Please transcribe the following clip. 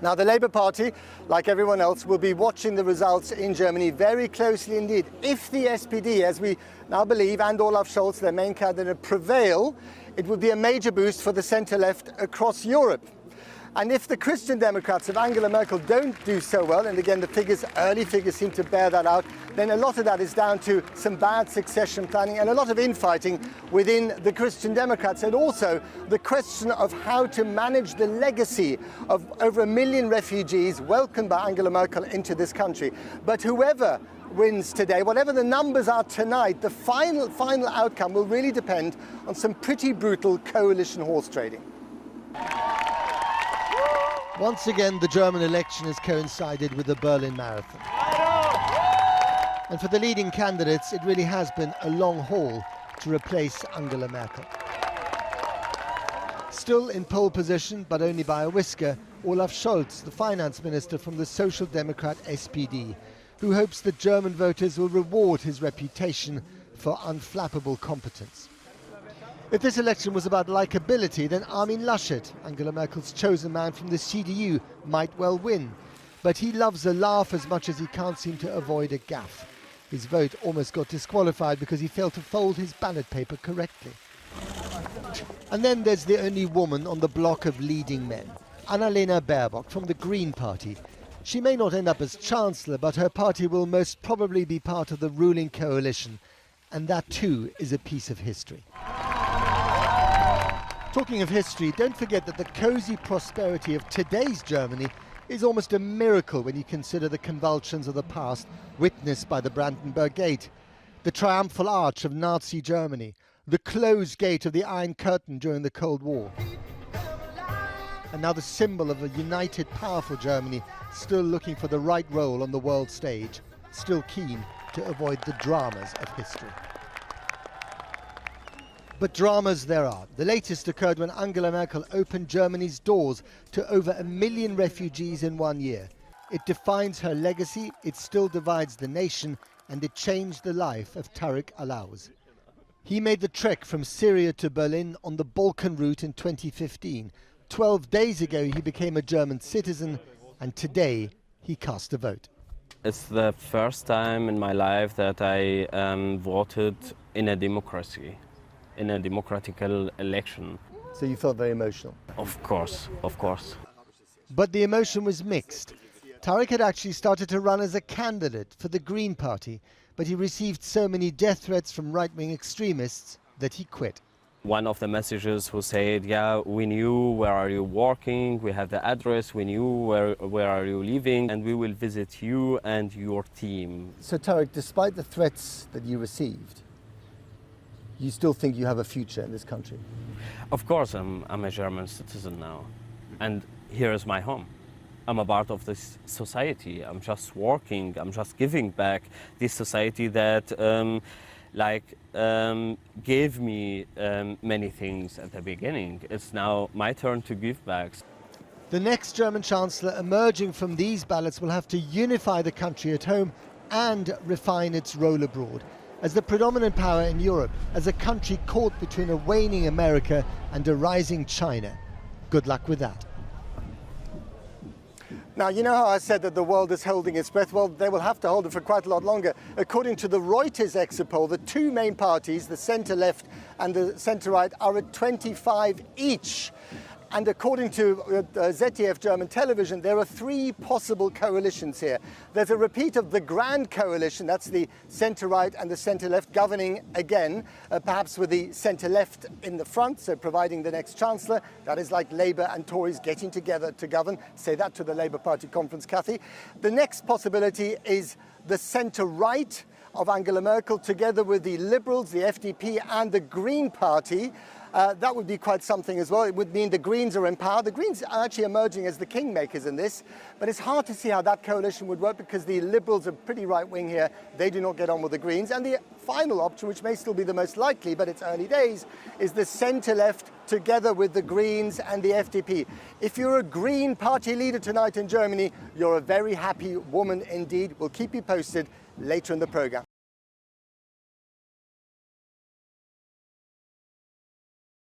Now, the Labour Party, like everyone else, will be watching the results in Germany very closely indeed. If the SPD, as we now believe, and Olaf Scholz, their main candidate, prevail, it would be a major boost for the centre-left across Europe. And if the Christian Democrats of Angela Merkel don't do so well, and again the early figures seem to bear that out, then a lot of that is down to some bad succession planning and a lot of infighting within the Christian Democrats, and also the question of how to manage the legacy of over 1 million refugees welcomed by Angela Merkel into this country. But whoever wins today, whatever the numbers are tonight, the final outcome will really depend on some pretty brutal coalition horse trading. Once again, the German election has coincided with the Berlin Marathon. And for the leading candidates, it really has been a long haul to replace Angela Merkel. Still in pole position, but only by a whisker, Olaf Scholz, the finance minister from the Social Democrat SPD, who hopes that German voters will reward his reputation for unflappable competence. If this election was about likability, then Armin Laschet, Angela Merkel's chosen man from the CDU, might well win. But he loves a laugh as much as he can't seem to avoid a gaffe. His vote almost got disqualified because he failed to fold his ballot paper correctly. And then there's the only woman on the block of leading men, Annalena Baerbock from the Green Party. She may not end up as Chancellor, but her party will most probably be part of the ruling coalition. And that too is a piece of history. Talking of history, don't forget that the cosy prosperity of today's Germany is almost a miracle when you consider the convulsions of the past witnessed by the Brandenburg Gate, the triumphal arch of Nazi Germany, the closed gate of the Iron Curtain during the Cold War. And now the symbol of a united, powerful Germany, still looking for the right role on the world stage, still keen to avoid the dramas of history. But dramas there are. The latest occurred when Angela Merkel opened Germany's doors to over 1 million refugees in 1 year. It defines her legacy, it still divides the nation, and it changed the life of Tarek Alaouz. He made the trek from Syria to Berlin on the Balkan route in 2015. 12 days ago he became a German citizen, and today he cast a vote. It's the first time in my life that I voted in a democracy, in a democratical election. So you felt very emotional? Of course, of course. But the emotion was mixed. Tarek had actually started to run as a candidate for the Green Party, but he received so many death threats from right-wing extremists that he quit. One of the messages who said, yeah, we knew where are you working, we have the address, we knew where are you living, and we will visit you and your team. So Tarek, despite the threats that you received, you still think you have a future in this country? Of course, I'm a German citizen now, and here is my home. I'm a part of this society. I'm just working, I'm just giving back this society that gave me many things at the beginning. It's now my turn to give back. The next German Chancellor emerging from these ballots will have to unify the country at home and refine its role abroad. As the predominant power in Europe, as a country caught between a waning America and a rising China. Good luck with that. Now, you know how I said that the world is holding its breath? Well, they will have to hold it for quite a lot longer. According to the Reuters exit poll, the two main parties, the centre-left and the centre-right, are at 25 each. And according to ZDF German television, there are 3 possible coalitions here. There's a repeat of the Grand Coalition, that's the centre-right and the centre-left governing again, perhaps with the centre-left in the front, so providing the next Chancellor. That is like Labour and Tories getting together to govern. Say that to the Labour Party conference, Cathy. The next possibility is the centre-right of Angela Merkel, together with the Liberals, the FDP and the Green Party. That would be quite something as well. It would mean the Greens are in power. The Greens are actually emerging as the kingmakers in this, but it's hard to see how that coalition would work because the Liberals are pretty right-wing here. They do not get on with the Greens. And the final option, which may still be the most likely, but it's early days, is the centre-left together with the Greens and the FDP. If you're a Green Party leader tonight in Germany, you're a very happy woman indeed. We'll keep you posted later in the programme.